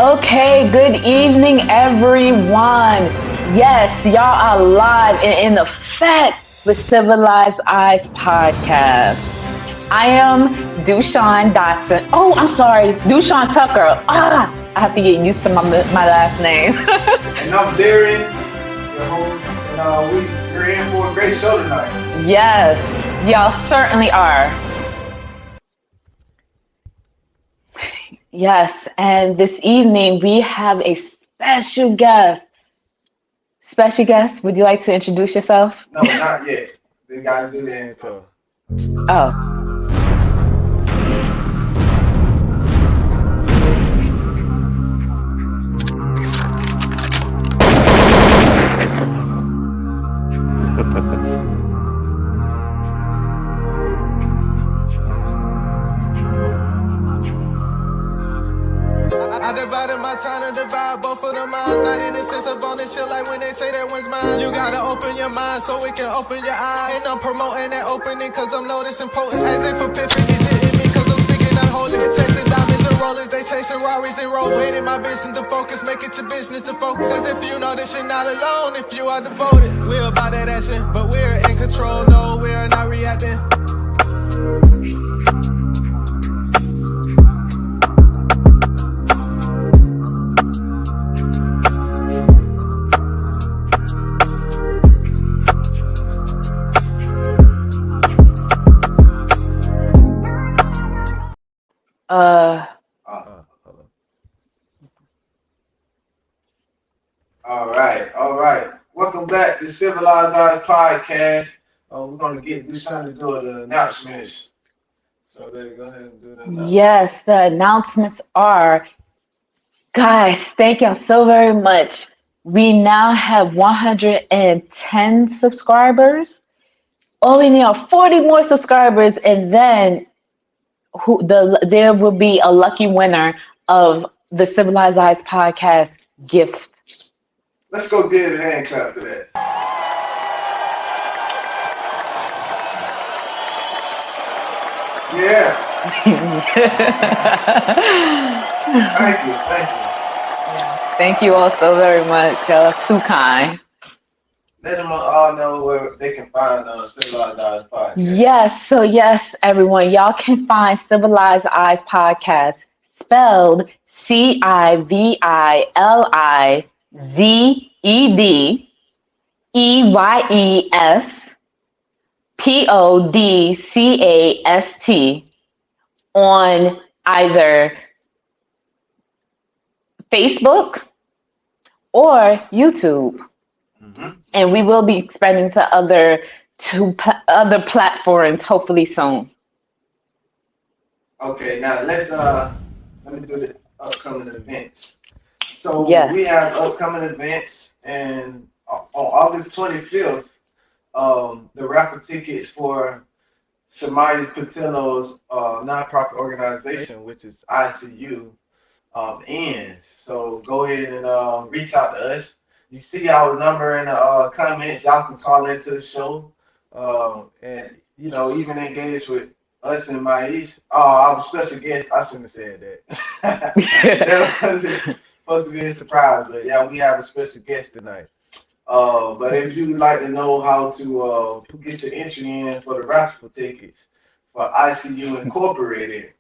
Okay, good evening, everyone. Yes, y'all are live and in effect with Civilized Eyes podcast. I am Dushawn Dotson. Oh, I'm sorry, Dushawn Tucker. I have to get used to my last name. And I'm Darren, your host, and we're in for a great show tonight. Yes, y'all certainly are. Yes, and this evening we have a special guest. Special guest, would you like to introduce yourself? No, not yet. They gotta do the intro. Oh. I divided my time to divide both of the minds. Not in the sense of owning shit like when they say that one's mine. You gotta open your mind so it can open your eyes. And I'm promoting that opening cause I'm noticing potent. As if epiphany's hitting me cause I'm speaking unholy. Chasing diamonds and rollers, they chasing Rarries and Rolls. Waiting my business to focus, make it your business to focus. Cause if you know this you're not alone, if you are devoted. We're about that action, but we're in control. No, we're not reacting. All right. Welcome back to Civilized Eyes podcast. We're gonna do something to do the announcements. So they go ahead and do the announcements. Yes, the announcements are, guys, thank y'all so very much. We now have 110 subscribers. All we need are 40 more subscribers, and then there will be a lucky winner of the Civilized Eyes podcast gift. Let's go give a hand clap for that. Yeah. Thank you. Thank you all so very much. Y'all are too kind. Let them all know where they can find Civilized Eyes podcast. Yes, everyone. Y'all can find Civilized Eyes podcast spelled CIVILEZEDPODCAST on either Facebook or YouTube. Mm-hmm. And we will be expanding to other platforms hopefully soon. Okay, now let me do the upcoming events. So we have upcoming events, and on August 25th, the raffle tickets for Shamaya Patillo's nonprofit organization, which is ICU, ends. So go ahead and reach out to us. You see our number in the comments. Y'all can call into the show, and even engage with us and Myesha. Our special guest. I shouldn't have said that. That wasn't supposed to be a surprise, but yeah, we have a special guest tonight. But if you would like to know how to get your entry in for the raffle tickets for ICU Incorporated,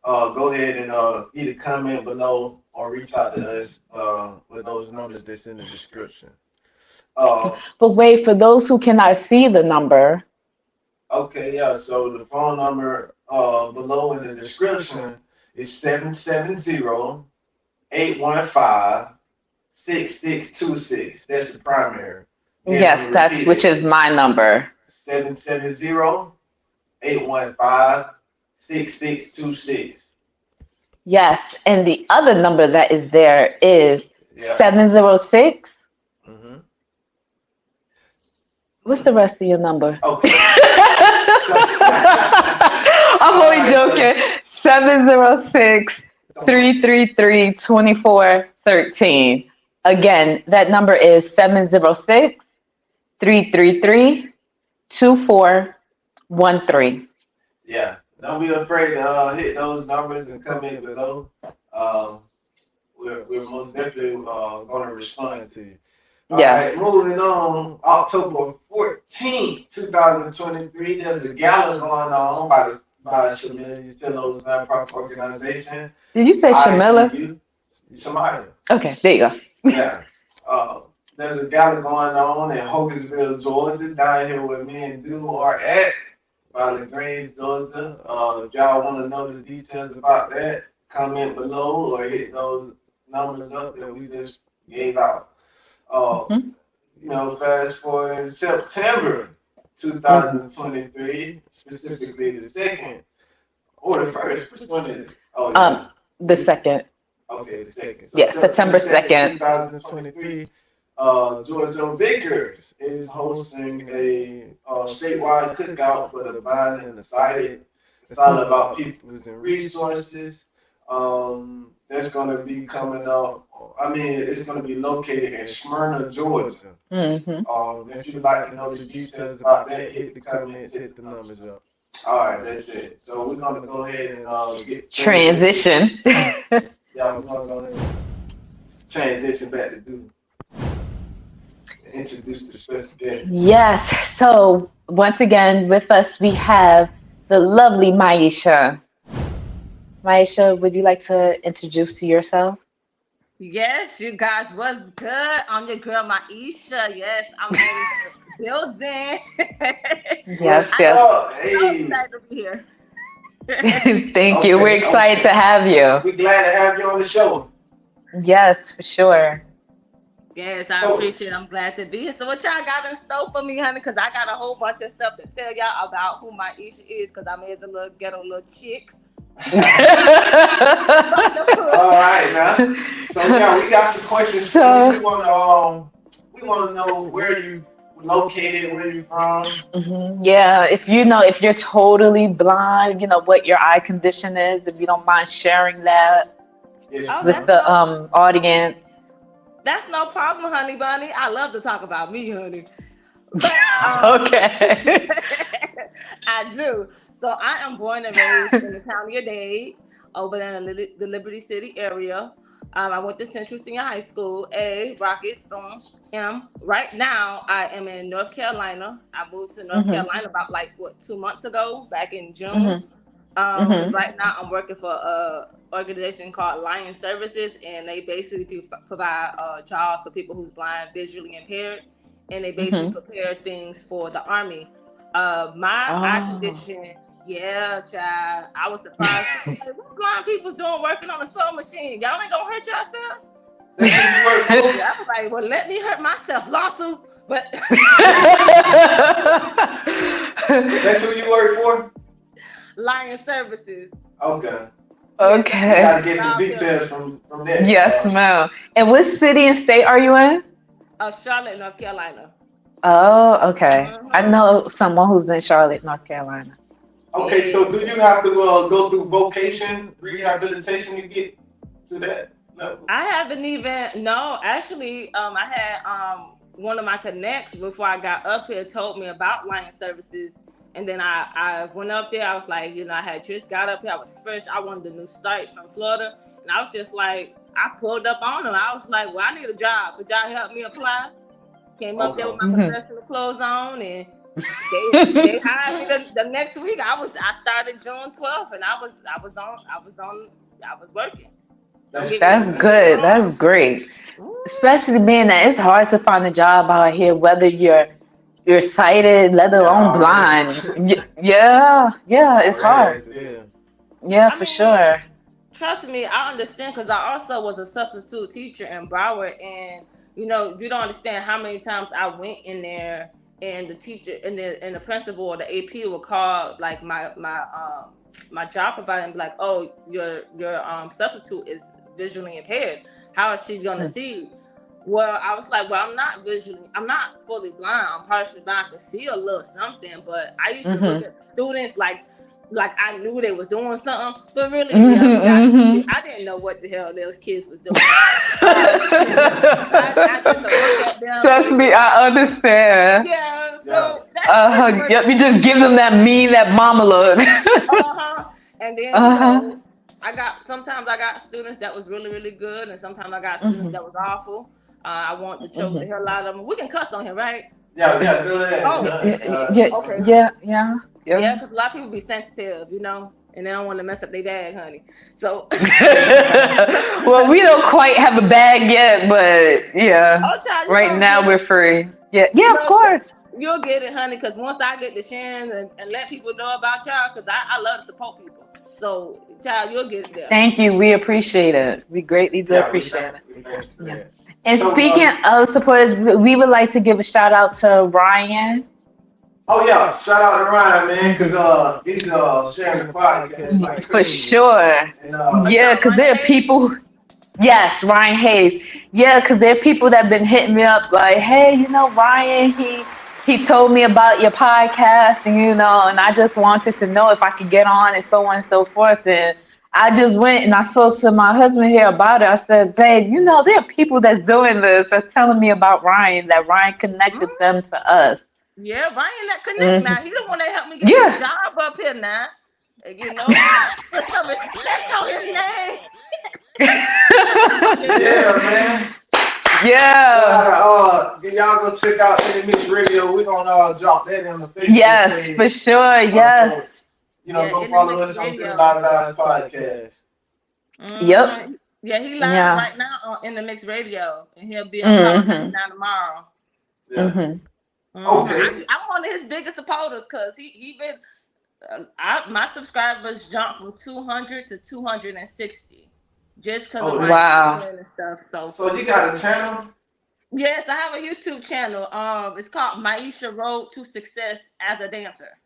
go ahead and either comment below or reach out to us with those numbers that's in the description. But wait, for those who cannot see the number. Okay, yeah. So the phone number below in the description is 770-815-6626. That's the primary. Yes, which is my number. 770-815-6626. Yes, and the other number that is there is 706. Mm-hmm. What's the rest of your number? Okay. I'm only joking. 706-333-2413. Again, that number is 706-333-2413. Yeah. Don't be afraid to hit those numbers and comment below. Um, we're most definitely going to respond to you. All right, Yes. moving on. October 14th, 2023. There's a gala going on by Shamil Stillo's nonprofit organization. Did you say Shamila? ICU. Shamaya. Okay, there you go. Yeah. Uh, there's a gala going on in Hogansville, Georgia, down here where me and Du are at, by LaGrange, Georgia. If y'all want to know the details about that, comment below or hit those numbers up that we just gave out. Mhm. Fast forward September 2023, specifically the second or the first. Which one is it? Oh, yeah. The second. Okay, the second. So Yes, September 2nd. 2023. Georgia Vickers is hosting a statewide cookout for the blind and the sighted. It's all about peoples and resources. That's going to be coming up. I mean, it's going to be located in Smyrna, Georgia. If you'd like to know the details about that, hit the comments, hit the numbers up. All right, that's it. So we're going to go ahead and get Transition. Yeah, we're going to go ahead and transition back to do. Introduce the special guest. Yes. So once again, with us we have the lovely Myesha. Myesha, would you like to introduce yourself? Yes, you guys, what's good? I'm your girl Myesha. Yes, I'm in the building. Yes, What's yes. up? I'm so Hey. excited to be here. Thank you. We're excited to have you. We're glad to have you on the show. Yes, for sure. Yes, I appreciate it. I'm glad to be here. So what y'all got in store for me, honey? Because I got a whole bunch of stuff to tell y'all about who Myesha is, because I'm as a little ghetto little chick. All right, man. So yeah, we got some questions. So- we want to know where you located, where you from. Yeah, if you're totally blind, what your eye condition is, if you don't mind sharing that Yes. with the audience. That's no problem, honey bunny. I love to talk about me, honey. But Okay. I do. So I am born and raised in the county of Dade, over there in the Liberty City area. I went to Central Senior High School, A, Rockets, boom, M. Right now, I am in North Carolina. I moved to North Carolina about 2 months ago, back in June. Right now, I'm working for a organization called Lyles Services, and they basically provide jobs for people who's blind, visually impaired, and they basically prepare things for the Army. My eye condition, yeah, child. I was surprised. Like, what blind people's doing working on a sewing machine? Y'all ain't gonna hurt yourself? Yeah, I was like, well, let me hurt myself. Lawsuit, but That's who you work for? Lyles Services. Okay. Okay. Gotta get some details from that. Yes, ma'am. And what city and state are you in? Charlotte, North Carolina. Oh, okay. I know someone who's in Charlotte, North Carolina. Okay, so do you have to go through vocation rehabilitation to get to that level? I haven't even. No, actually, I had one of my connects before I got up here told me about Lyles Services, and then I went up there. I was like, I had just got up here. I was fresh. I wanted a new start from Florida, and I was just like, I pulled up on them. I was like, well, I need a job. Could y'all help me apply? Came up there with my professional clothes on, and they hired me the next week. I started June 12th, and I was working. That's good. That's great. Especially being that it's hard to find a job out here, whether you're sighted, let alone blind. Yeah, it's hard. Yeah, for sure. Trust me, I understand, because I also was a substitute teacher in Broward, and you don't understand how many times I went in there, and the teacher and the principal or the AP would call like my job provider and be like, "Oh, your substitute is visually impaired. How is she gonna see?" Well, I was like, "Well, I'm not fully blind. I'm partially blind. I can see a little something, but I used to look at students like I knew they was doing something, but really, I didn't know what the hell those kids was doing. I just looked at them. Trust me, I understand. Yeah, so Yep, you just give them that mama love. And then, you know, sometimes I got students that was really, really good, and sometimes I got students that was awful. I want to choke the hell out of them. We can cuss on here, right? Yeah, go ahead. Oh, okay. Yeah. Yeah, because a lot of people be sensitive, you know, and they don't want to mess up their bag, honey. So, well, we don't quite have a bag yet, but yeah, child, right now we're free. Yeah, you of know, course. you'll get it, honey, because once I get the sharing and let people know about y'all, because I love to support people. So, child, you'll get it there. Thank you. We appreciate it. We greatly do appreciate it. Yeah. And speaking of supporters, we would like to give a shout out to Ryan. Oh yeah, shout out to Ryan, man, because he's sharing the podcast like for sure. And, yeah, because there are people. Yes, Ryan Hayes. Yeah, because there are people that have been hitting me up like, hey, you know, Ryan, he told me about your podcast, and you know, and I just wanted to know if I could get on and so on and so forth. And I just went and I spoke to my husband here about it. I said, babe, you know, there are people that's doing this, that's telling me about Ryan, that Ryan connected them to us. Yeah, Ryan that connect now. He the one that helped me get this job up here now. You know, put some respect on his name. Yeah, man. Yeah. Y'all go check out Any Mix Radio. We're gonna drop that on the Facebook page. For sure. Yes. You know, go follow us on Civilized podcast. Yep. Yeah, he live right now on In the Mix Radio, and he'll be on now tomorrow. Yeah. Okay. I'm one of his biggest supporters because he been my subscribers jumped from 200 to 260 just because of my sharing and stuff. So you got a channel? Yes, I have a YouTube channel. It's called Myesha Road to Success as a Dancer.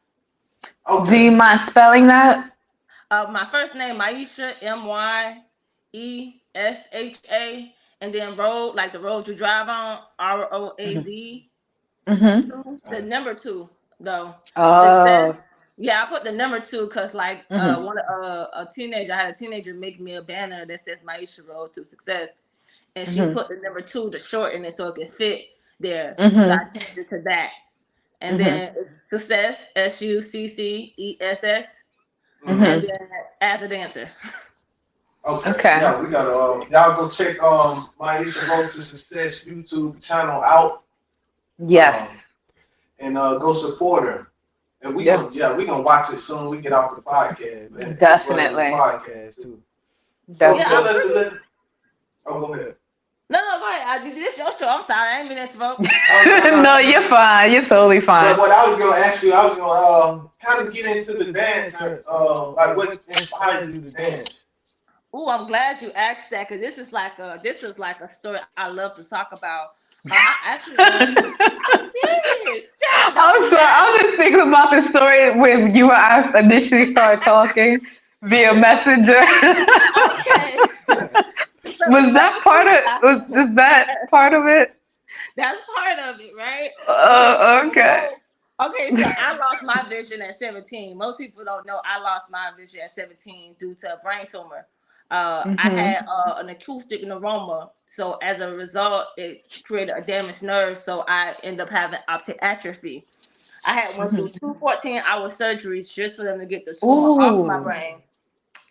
Okay. Do you mind spelling that? My first name Myesha, Myesha, and then road like the road you drive on, ROAD. The number 2 though. Success. Yeah, I put the number 2 because like a teenager, I had a teenager make me a banner that says Myesha Road to Success, and she put the number 2 to shorten it so it could fit there. So I changed it to that, and then Success, SUCCESS, and then as a dancer. Okay. Yeah, we gotta y'all go check Myesha Road to Success YouTube channel out. Yes. And go support her. And we gonna watch it soon. We get off the podcast, man. Definitely. Podcast too. Definitely. Go ahead. No, go ahead. This your show. I'm sorry, I ain't mean to vote. No, you're fine. You're totally fine. But what I was gonna ask you, I was gonna kind of get into the dance. Like what inspired you to dance? Oh, I'm glad you asked that because this is like a story I love to talk about. I'm serious. I'm sorry. I was just thinking about the story when you and I initially started talking via Messenger. Okay. Was that part of? Is that part of it? That's part of it, right? Okay. Okay, so I lost my vision at 17. Most people don't know I lost my vision at 17 due to a brain tumor. I had an acoustic neuroma, so as a result, it created a damaged nerve. So I ended up having optic atrophy. I had went through 2 14-hour surgeries just for them to get the tumor off my brain.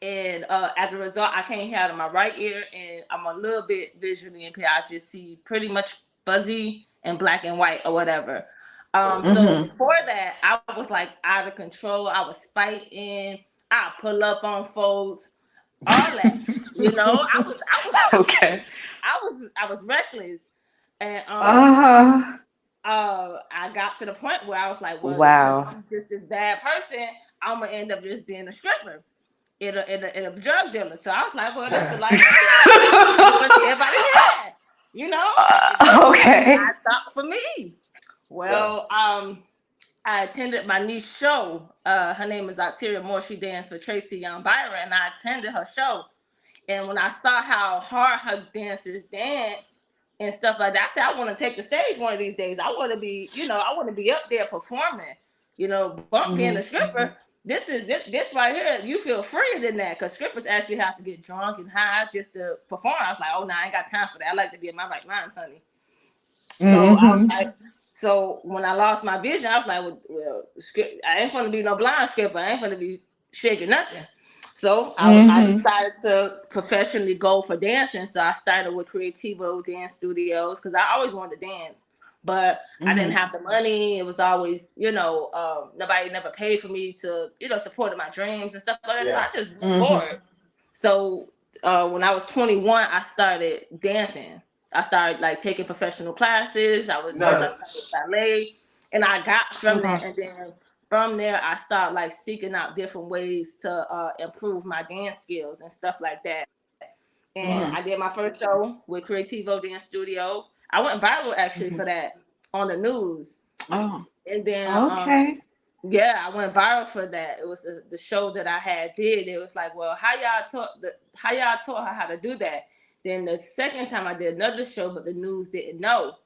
And as a result, I can't hear out of my right ear, and I'm a little bit visually impaired. I just see pretty much fuzzy and black and white or whatever. So before that, I was like out of control. I was fighting. I pull up on folks, all that. You know, I was okay. I was reckless, and I got to the point where I was like, well, if I'm just this bad person, I'm gonna end up just being a stripper. In a drug dealer. So I was like, well, that's the life everybody had, you know? Okay. I thought for me. Well, I attended my niece show. Her name is Octeria Moore. She danced for Tracy Young Byron, and I attended her show. And when I saw how hard her dancers dance and stuff like that, I said, I want to take the stage one of these days. I want to be, I want to be up there performing, bump being a stripper. This right here, you feel freer than that because strippers actually have to get drunk and high just to perform. I was like, oh, no, I ain't got time for that. I like to be in my right mind, honey. So I was like, So when I lost my vision, I was like, well, I ain't gonna be no blind skipper. I ain't gonna be shaking nothing. So I decided to professionally go for dancing. So I started with Creativo Dance Studios because I always wanted to dance, but I didn't have the money. It was always, nobody never paid for me to, support my dreams and stuff like that. So I just went forward. So when I was 21, I started dancing. I started like taking professional classes. I started ballet, and I got from that, and then from there I started like seeking out different ways to improve my dance skills and stuff like that. And I did my first show with Creativo Dance Studio. I went viral actually for that on the news. Oh, and then okay. I went viral for that. It was the show that I did. It was like, well, how y'all taught her how to do that? Then the second time I did another show, but the news didn't know.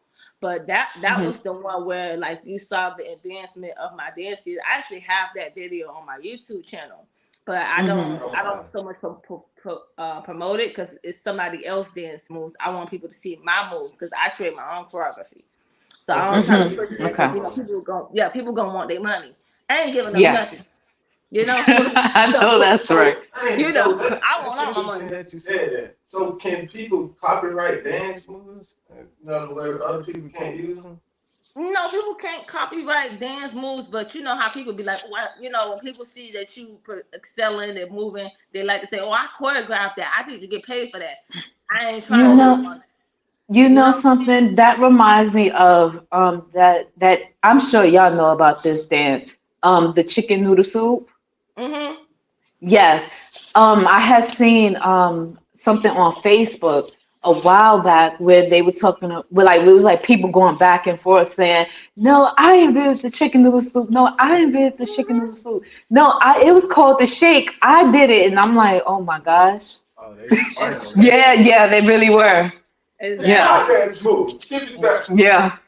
But that was the one where like you saw the advancement of my dances. I actually have that video on my YouTube channel, but I don't so much promote it because it's somebody else's dance moves. I want people to see my moves because I create my own choreography. So I don't try to push it because people gonna want their money. I ain't giving them nothing. I know that's right. I want all my money. That you said that. So can people copyright dance moves? In other words, other people can't use them? No, people can't copyright dance moves, but you know how people be like, well, when people see that you excelling and moving, they like to say, oh, I choreographed that. I need to get paid for that. I ain't trying to do You know something that reminds me of that I'm sure y'all know about this dance, the chicken noodle soup. Yes, I had seen something on Facebook a while back where they were it was like people going back and forth saying, "No, I invented the chicken noodle soup. No, I invented the chicken noodle soup. No, it was called the shake. I did it." And I'm like, "Oh my gosh." Oh, Yeah, they really were. Exactly. Yeah.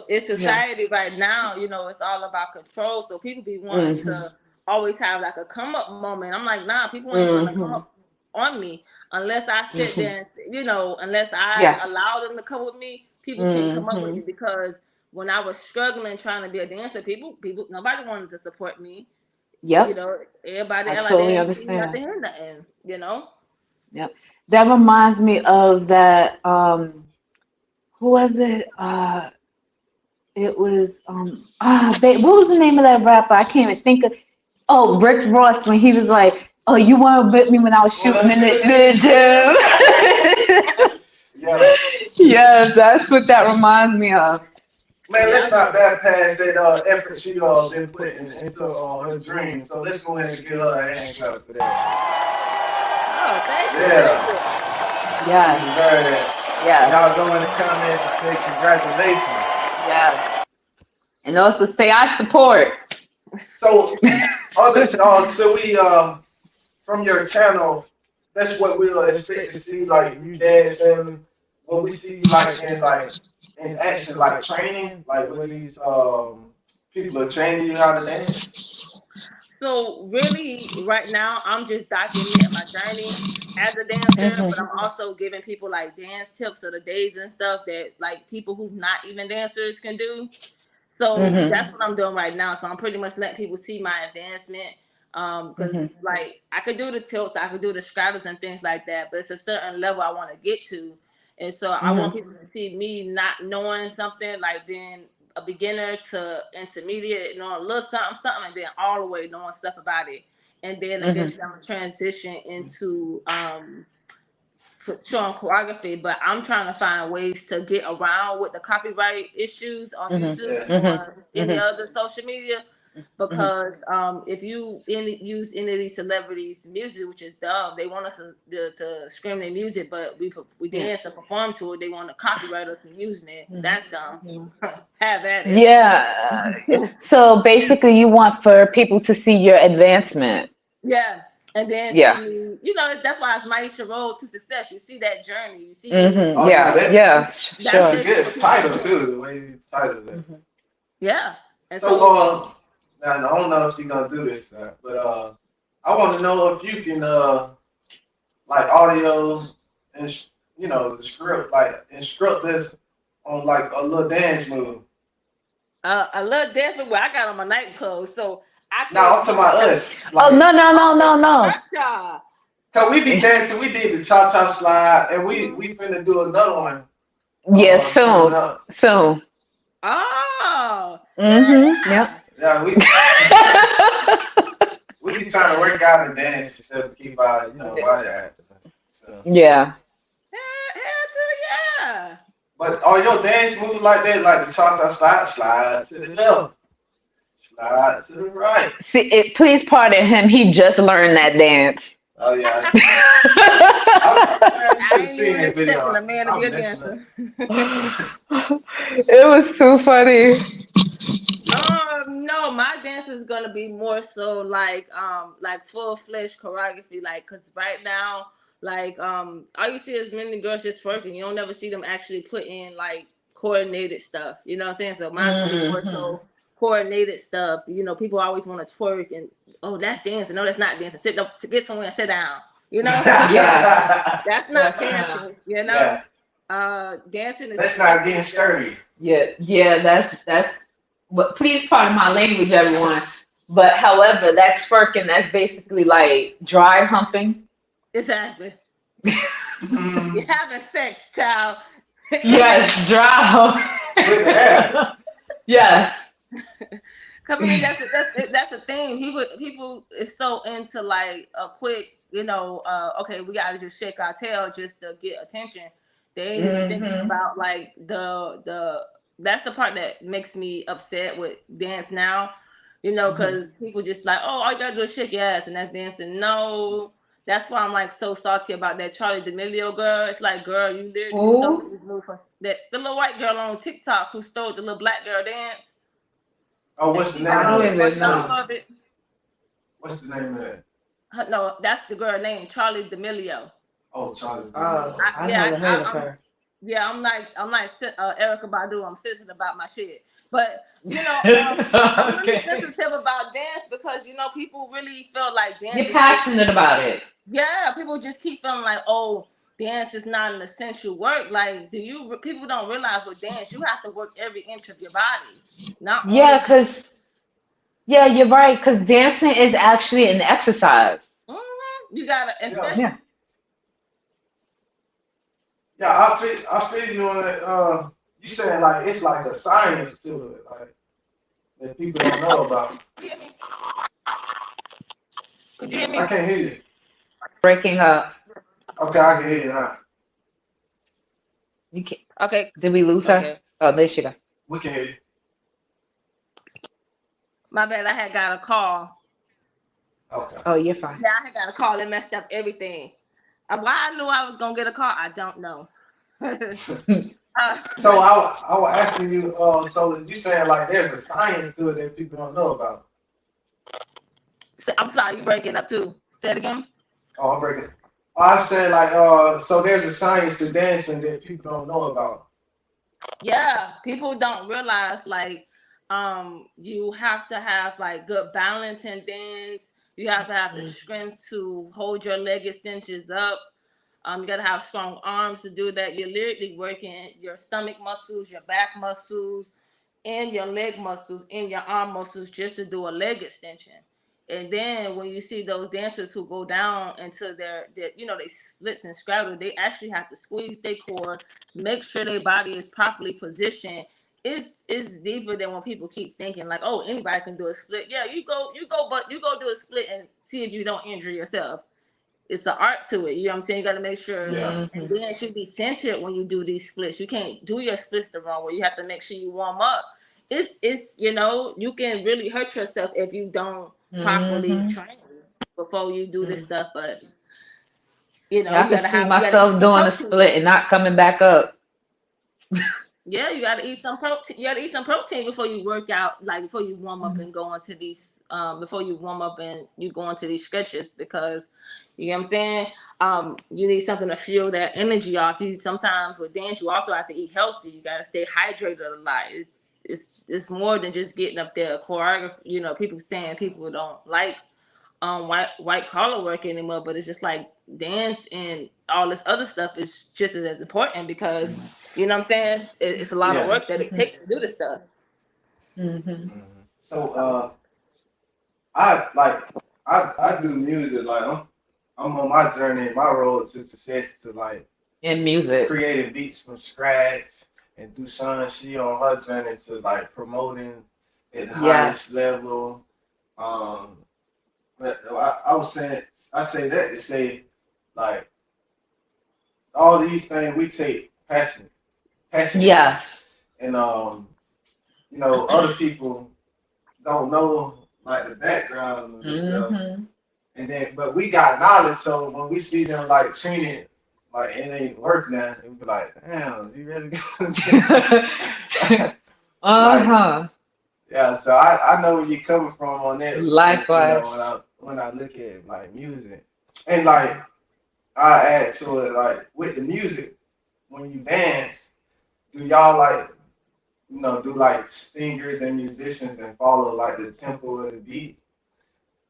It's society right now, it's all about control. So people be wanting to always have like a come up moment. I'm like, nah, people ain't gonna come up on me unless I sit there and, unless I allow them to come with me, people can't come up with me because when I was struggling trying to be a dancer, nobody wanted to support me. Yep. Everybody I else totally didn't see understand. nothing in the end, Yep. That reminds me of that who was it? It was what was the name of that rapper? I can't even think of. Oh, Rick Ross when he was like, "Oh, you weren't with me when I was shooting in the gym." Yeah, that's what that reminds me of. Man, let's not bypass that effort she been putting into her dreams. So let's go ahead and give her a hand clap for that. Oh, thank you. Yeah. Y'all go in the comments and say congratulations. Yeah. And also say I support. So so we from your channel, that's what we'll expect to see, like you dancing, what we see like in action, like training, like when these people are training you how to dance. So really, right now, I'm just documenting my journey as a dancer, but I'm also giving people like dance tips of the days and stuff that like people who's not even dancers can do. So that's what I'm doing right now. So I'm pretty much letting people see my advancement. Because like I could do the tilts, I could do the straddles and things like that, but it's a certain level I want to get to. And so I want people to see me not knowing something, like being a beginner to intermediate, knowing a little something, and then all the way knowing stuff about it. And then eventually I'm gonna transition into showing choreography, but I'm trying to find ways to get around with the copyright issues on YouTube or any other social media. Because if you use any of these celebrities' music, which is dumb, they want us to scream their music, but we dance and perform to it. They want to copyright us from using it. That's dumb. Have that. Yeah. So basically, you want for people to see your advancement. Yeah. And then see me, that's why it's Myesha Road to Success. You see that journey. You see me. That's a good title too, the way you titled it. Yeah. And so now, I don't know if you're gonna do this, but I want to know if you can like audio and the script, like instruct us on like a little dance move. A little dance move where I got on my night clothes, so I No, I'm talking about us. Oh Like, no. structure. cause we be dancing, we did the cha-cha slide, and we finna do another one. Yeah, Coming soon. up. Soon. Oh, Yep. Yeah, we be trying to work out and dance instead of keep our body active. So. Yeah. Hell to the yeah. But are your dance moves like that, like the cha-cha slide to the left, slide to the right? Please pardon him. He just learned that dance. Oh yeah. I should I have ain't seen even that video. expecting a man to be I'm a messing up. dancer. It was too funny. No, my dance is gonna be more so like full-fledged choreography, like because right now, like all you see is many girls just twerking. You don't never see them actually put in like coordinated stuff. You know what I'm saying? So mine's gonna be more so coordinated stuff. You know, people always want to twerk and oh, that's dancing. No, that's not dancing. Sit up, get somewhere and sit down. You know? Yeah. That's not dancing. You know? Yeah. Dancing is That's not getting sturdy. Yeah, that's but please pardon my language, everyone. But however, that's twerking, that's basically like dry humping. exactly. You're having sex, child. Yes, dry With the air. humping. Yes. I mean, that's the thing. People is so into like a quick, okay, we gotta just shake our tail just to get attention. They ain't even thinking about like the that's the part that makes me upset with dance now, because people just like, oh, all you gotta do is shake your ass and that's dancing. No, that's why I'm like so salty about that Charlie D'Amelio girl. It's like, girl, you literally stole this move from the little white girl on TikTok who stole the little black girl dance. Oh, what's the name I don't of even it? know. What's the name of it? No, that's the girl name, Charlie D'Amelio. Oh, Charlie. I never heard of her. Yeah, I'm like Erica Badu. I'm sensitive about my shit, but I'm really Okay. sensitive about dance because people really feel like dance You're is passionate about it. yeah. People just keep feeling like, oh, dance is not an essential work. Like, people don't realize with dance you have to work every inch of your body, not only. Yeah, you're right, because dancing is actually an exercise. You gotta, especially. Yeah. Yeah, I feel you on that. You saying like it's like a science to it, like that people don't know about. Could you hear me? I can't hear you. Breaking up. Okay, I can hear you now. You can't. Okay. Did we lose her? Oh, there she go. We can hear you. My bad. I had got a call. Okay. Oh, you're fine. Yeah, I had got a call. It messed up everything. Why I knew I was gonna get a call, I don't know. So I was asking you. So you saying like there's a science to it that people don't know about? I'm sorry, you breaking up too. Say it again. Oh, I'm breaking. I said like so there's a science to dancing that people don't know about. Yeah, people don't realize like you have to have like good balance in dance. You have to have the strength to hold your leg extensions up. You gotta have strong arms to do that. You're literally working your stomach muscles, your back muscles, and your leg muscles, and your arm muscles just to do a leg extension. And then when you see those dancers who go down into their they splits and straddle, they actually have to squeeze their core, make sure their body is properly positioned. It's deeper than when people keep thinking like, oh, anybody can do a split. Yeah, but you go do a split and see if you don't injure yourself. It's an art to it. You know what I'm saying? You got to make sure. Yeah. And then it should be centered when you do these splits. You can't do your splits the wrong way. You have to make sure you warm up. It's you can really hurt yourself if you don't properly train before you do this stuff. But I you gotta can see myself doing a split and not coming back up. Yeah, you gotta eat some protein. You gotta eat some protein before you work out, like before you warm up and go into these. Before you warm up and you go into these stretches, because you know what I'm saying. You need something to fuel that energy off. You sometimes with dance, you also have to eat healthy. You gotta stay hydrated a lot. It's more than just getting up there choreography. People saying people don't like white collar work anymore, but it's just like dance and all this other stuff is just as important because You know what I'm saying? It's a lot of Yeah. work that it takes to do this stuff. Mm-hmm. So I like I do music like I'm on my journey, my road to success to like In music. creating beats from scratch and do she on her journey to like promoting at the highest Yes. level. Um, but I was saying I say that to say like all these things we take passionately, Yes. and other people don't know like the background of this stuff. Mm-hmm. And then, but we got knowledge, so when we see them like training, like it ain't work now, we be like, damn, you really like, Uh-huh. yeah. So I know where you're coming from on that. Likewise. When I look at like music, and like I add to it, like with the music, when you dance, do y'all like do like singers and musicians and follow like the tempo of the beat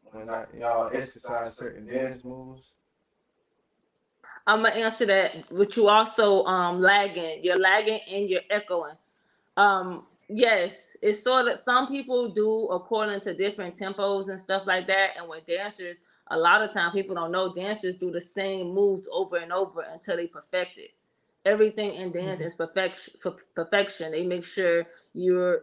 when y'all exercise certain dance moves? I'm gonna answer that, but you also lagging. You're lagging and you're echoing. Yes, it's sort of some people do according to different tempos and stuff like that. And with dancers, a lot of time people don't know dancers do the same moves over and over until they perfect it. Everything in dance Mhm. is perfection. Perfection. They make sure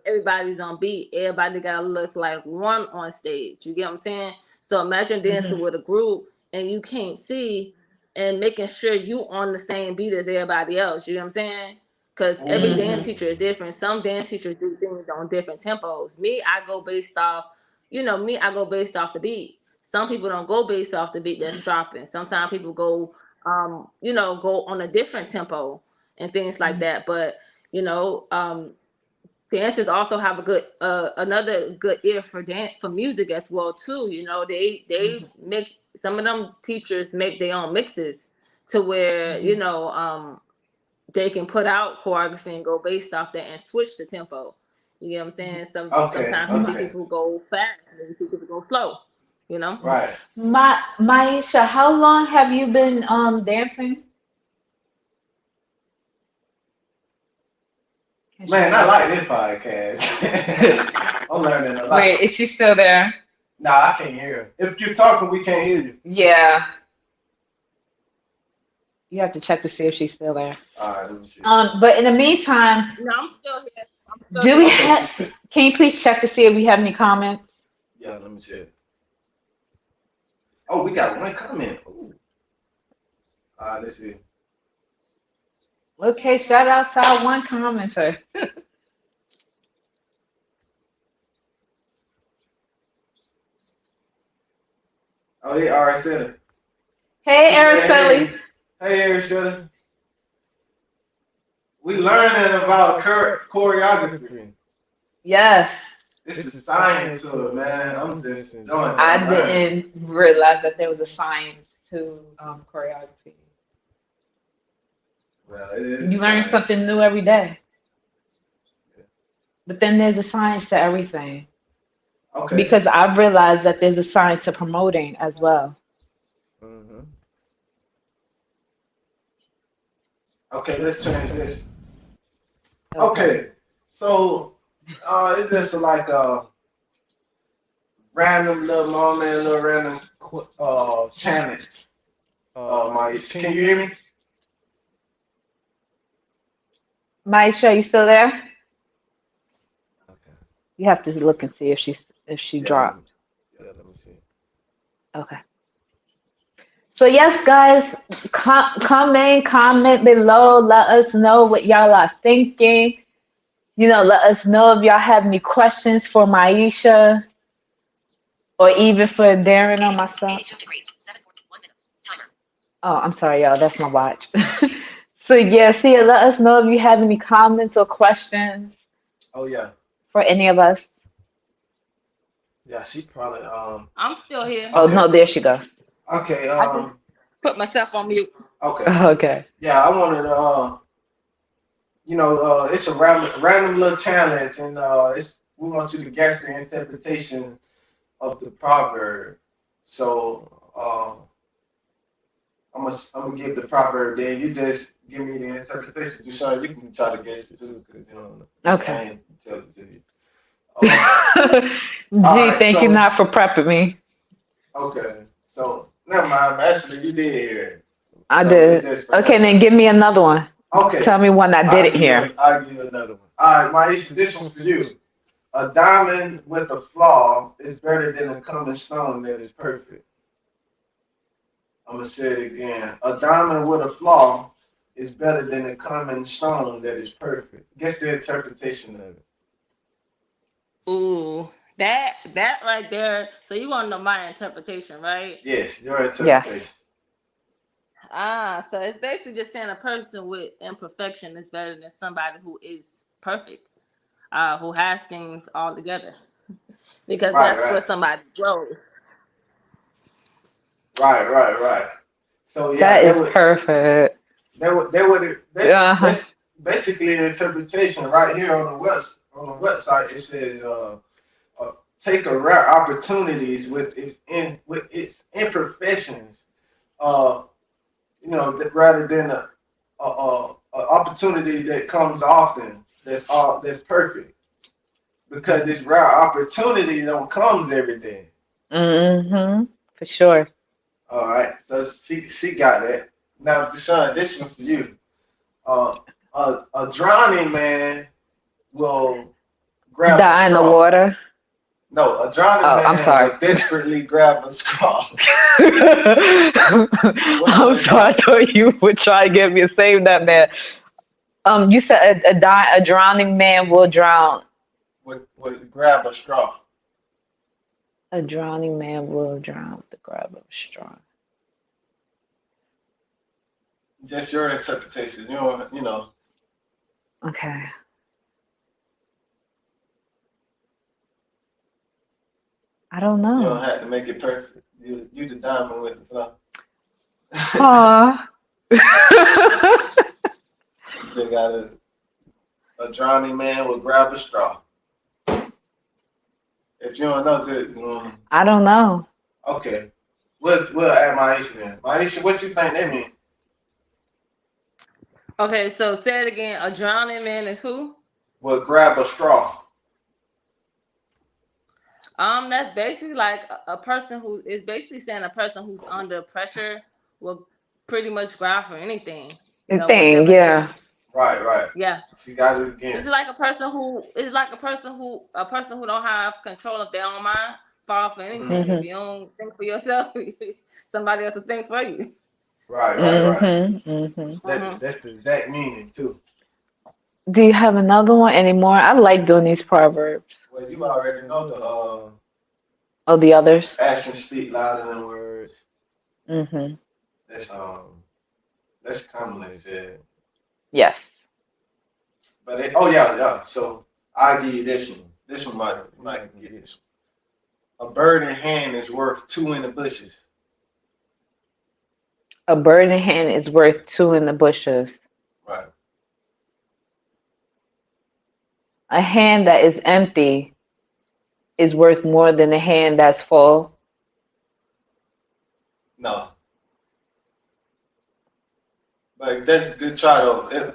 everybody's on beat. Everybody gotta look like one on stage. You get what I'm saying? So imagine dancing Mhm. with a group and you can't see and making sure you on the same beat as everybody else. You know what I'm saying? Because every dance Mhm. Ooh. teacher is different. Some dance teachers do things on different tempos. Me, I go based off, I go based off the beat. Some people don't go based off the beat that's dropping. Sometimes people go, go on a different tempo and things like that. But, you know, dancers also have a good, another good ear for dance, for music as well too. You know, they Mhm. make, some of them teachers make their own mixes to where, Mhm. they can put out choreography and go based off that and switch the tempo. You get what I'm saying? Okay, Sometimes you see My, okay, people go fast and you see people go slow. You know, right. Myesha, how long have you been dancing? Is she Man, I still like this podcast. I'm learning a lot. Wait, is she still there? Nah, I can't hear. If you're talking, we can't hear you. Yeah. You have to check to see if she's still there. All right, let me see. But in the meantime, no, I'm still here. I'm still do we here. Okay, she have? said. Can you please check to see if we have any comments? Yeah, let me see. Oh, we got one comment. Ooh. All right, let's see. Okay, shout out to our one commenter. Oh, yeah, all right, said it. Hey, She said, Araceli. hey, Arishetta. We learning about choreography. Yes, It's a science to it, man. I'm just enjoying it. I I'm learning. didn't realize that there was a science to choreography. Well, it is You a learn science. something new every day. But then there's a science to everything. Okay. Because I've realized that there's a science to promoting as well. hmm Okay, let's change this. Okay. Okay, so it's just like a random little moment, little random challenge. Myesha, can you hear me? Myesha, you still there? Okay. You have to look and see if she Yeah, dropped. let me see. Okay. So yes, guys, comment below. Let us know what y'all are thinking. Let us know if y'all have any questions for Myesha or even for Darren or myself. Oh, I'm sorry, y'all. That's my watch. So yeah, see, let us know if you have any comments or questions Oh yeah, for any of us. yeah. She probably I'm still here. Oh Okay, no, there she goes. okay I just put myself on mute. okay. Okay. Yeah, I wanted to it's a random little challenge, and it's we want you to guess the interpretation of the proverb. So I'm gonna give the proverb, then you just give me the interpretation. Deshaun, you can try to guess it too, because you don't know. I Okay. ain't tell it to you. Gee, All right, thank you so not for prepping me. okay, so never mind. Actually, you did hear it. I So it's did. just for Okay, that then time. give me another one. Okay, Tell me when I did it here. I'll give you another one. All right, Myesha, this one for you. A diamond with a flaw is better than a common stone that is perfect. I'm gonna say it again. A diamond with a flaw is better than a common stone that is perfect. Guess the interpretation of it. Ooh, that right there. So you want to know my interpretation, right? Yes, your Yes. interpretation. So it's basically just saying a person with imperfection is better than somebody who is perfect, who has things all together, because Right, that's where right, somebody grows. right. So yeah, That is perfect. Uh-huh. that's basically an interpretation right here on the website. It says take a rare opportunities with its imperfections. Uh, rather than a opportunity that comes often. That's perfect because this rare opportunity don't comes every day. Mm-hmm. For sure. All right, so she got that. Now, Deshaun, this one for you. Uh, a drowning man will grab a Die in the straw. water. No, a drowning Oh, I'm man sorry. will desperately grab a straw. What's I'm the sorry. I result? thought you would try to get me to save that man. You said a drowning man will drown. Would grab a straw. A drowning man will drown with the grab of a straw. Just your interpretation. You know. Okay. I don't You don't know. have to make it perfect. You the diamond with the flow. Aw. You got a drowning man will grab a straw. If you don't know, good. I don't know. Okay. We'll add Myesha then. Myesha, what you think that means? Okay, so say it again. A drowning man is who? Will grab a straw. That's basically like a person who is basically saying a person who's under pressure will pretty much grab for anything, Thing, whatever they, yeah. Right. yeah. She got it This again. is like a person who don't have control of their own mind, fall for Hmm. anything. If Mhm. you don't think for yourself, somebody else will think for you. Right. Mhm. Mhm. Hmm. That's the exact meaning too. Do you have another one anymore? I like doing these proverbs. Well, you already know the Oh, the others. actions speak louder than words. Mhm. That's that's commonly said. Yes. But oh yeah. So I give you this one. This one might get this one. A bird in hand is worth two in the bushes. A bird in hand is worth two in the bushes. Right. A hand that is empty is worth more than a hand that's full. No. But that's a good try though. Bird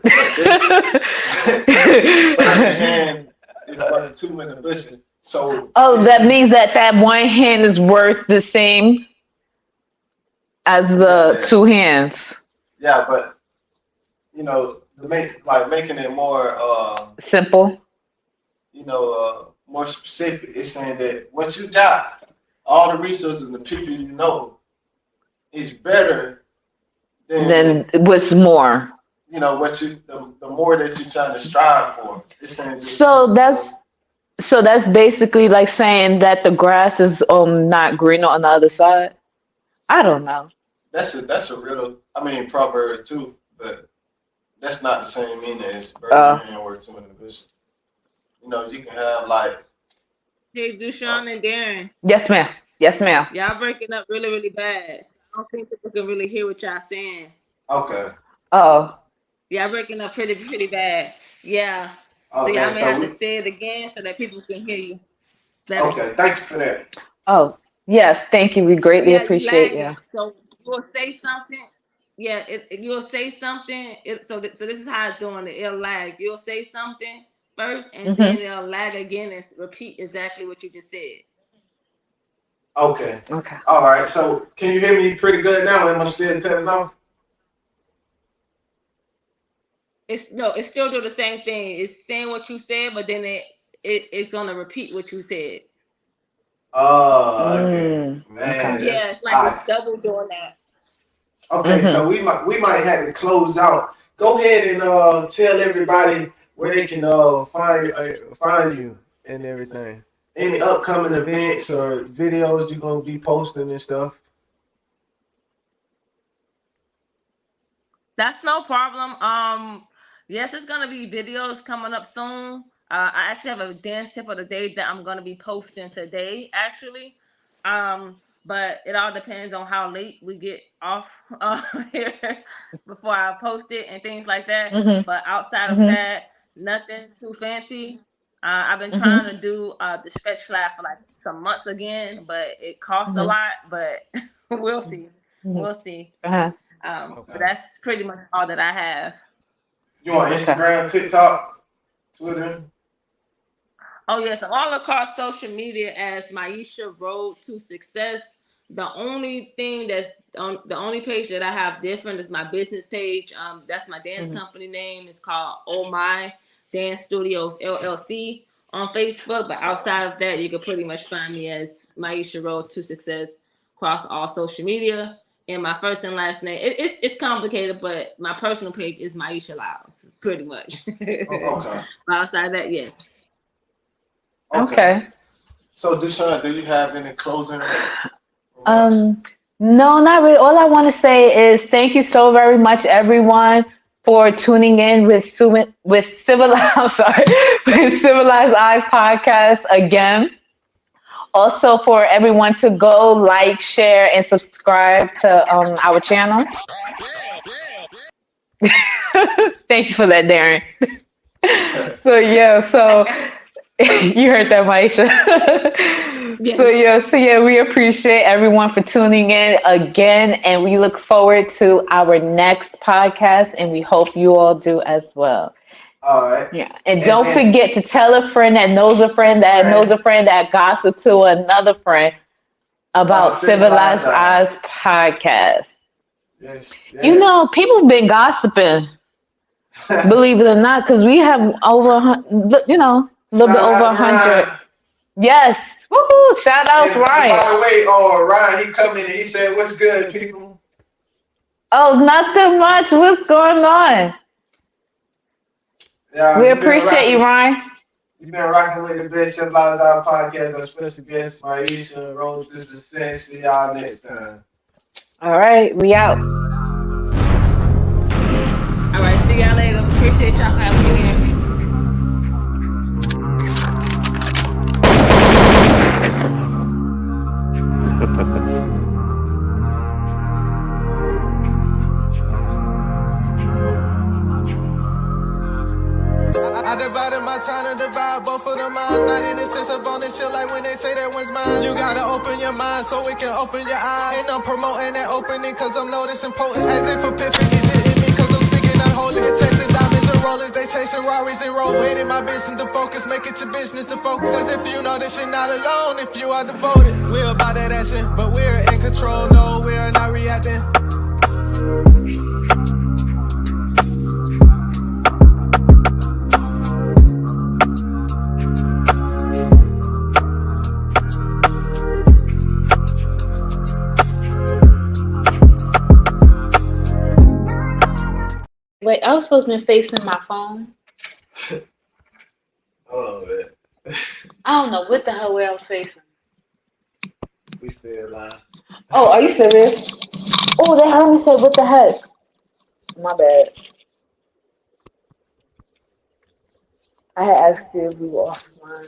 in hand is worth two in the bushes. So Oh, it's that means that one hand is worth the same as the yeah. two hands. Yeah, but making it more Simple. more specific. It's saying that what you got, all the resources and the people you know, is better than Then what's more? what the more that you try to strive for. It's saying So that's basically like saying that the grass is not greener on the other side. I don't know. that's a riddle. I mean proverb too, but that's not the same meaning as bird in Uh, hand or two in the bush. You can have like Hey, Dushawn and Darren, yes, ma'am. Yes, ma'am. y'all breaking up really, really bad. So I don't think people can really hear what y'all saying. okay, Oh, Y'all breaking up pretty, pretty bad. Yeah. So y'all okay. may So have to we say it again so that people can hear you better. okay. Thank you for that. oh, yes. Thank you. We greatly Yeah, you appreciate lagging. you. So you will say something. Yeah, you'll say something. So this is how it's doing it. It'll lag. You'll say something first, and then Mm-hmm. it'll lag again and repeat exactly what you just said. Okay. Okay. All right. So can you hear me pretty good now? Am I still cutting off? It's still doing the same thing. It's saying what you said, but then it's gonna repeat what you said. Oh, okay. Okay. Man, Yeah, that's it's like it's odd. double doing that. Okay, so Mm-hmm. we might have to close out. Go ahead and tell everybody where they can find you and everything. Any upcoming events or videos you're gonna be posting and stuff. That's no problem. Yes, it's gonna be videos coming up soon. I actually have a dance tip of the day that I'm gonna be posting today, actually. But it all depends on how late we get off here before I post it and things like that. Mm-hmm. But outside of Mm-hmm. that, nothing too fancy. I've been trying Mm-hmm. to do the stretch lab for like some months again, but it costs a Mm-hmm. lot. But we'll see. Mm-hmm. We'll see. Uh-huh. But Okay. that's pretty much all that I have. You on Okay. Instagram, TikTok, Twitter? Oh yes, all across social media as Myesha Road to Success. The only thing that's on the only page that I have different is my business page. That's my dance Mm-hmm. company name. It's called Oh My Dance Studios LLC on Facebook. But outside of that, you can pretty much find me as Myesha Road to Success across all social media. And my first and last name, it's complicated, but my personal page is Myesha Lyles, pretty much. Oh, okay. But outside of that, yes. Okay. Okay. So, Deshaun, do you have any closing remarks? Um, no, not really. All I want to say is thank you so very much, everyone, for tuning in with Civilized. I'm sorry, with Civilized Eyes podcast again. Also, for everyone to go like, share, and subscribe to our channel. Thank you for that, Darren. So yeah, so you heard that, Myesha. Yeah. So yeah, we appreciate everyone for tuning in again, and we look forward to our next podcast, and we hope you all do as well. All right. Yeah, and don't And forget to tell a friend that knows a friend that knows friend a friend that gossip to another friend about about civilized Civilized eyes. Eyes podcast. Yes, You yes. know, people have been gossiping, believe it or not, because we have over, a little bit Shout over out to 100. Ryan. Yes. Woohoo! Shout out to And by Ryan. the way, Ryan, he come in and he said, "What's good, people?" Oh, nothing much. What's going on? Yeah, We appreciate you, Ryan. you've been rocking with the best civilized our podcast. Our special guest, Myesha, Road to Success. See y'all next time. All right, we out. All right. See y'all later. Appreciate y'all for having me here. I divided my time to divide both of the minds. Not in the sense of owning shit like when they say that one's mine. You gotta open your mind so it can open your eyes. And I'm promoting that opening cause I'm noticing potent. As if epiphany's hitting me cause I'm speaking unholy. Chasing diamonds and rollers, they chasing Rarries and Rovers. Made it my business to focus, make it your business to focus. Cause if you know this, you're not alone if you are devoted. We're about that action, but we're in control. No, we're not reacting. Wait, I was supposed to be facing my phone. Oh man, I don't know what the hell where I was facing. we still live. Oh, are you serious? Oh, they heard me say, what the heck? My bad. I had asked you if we were offline.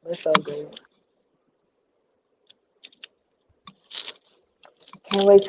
It's so good. Can't wait till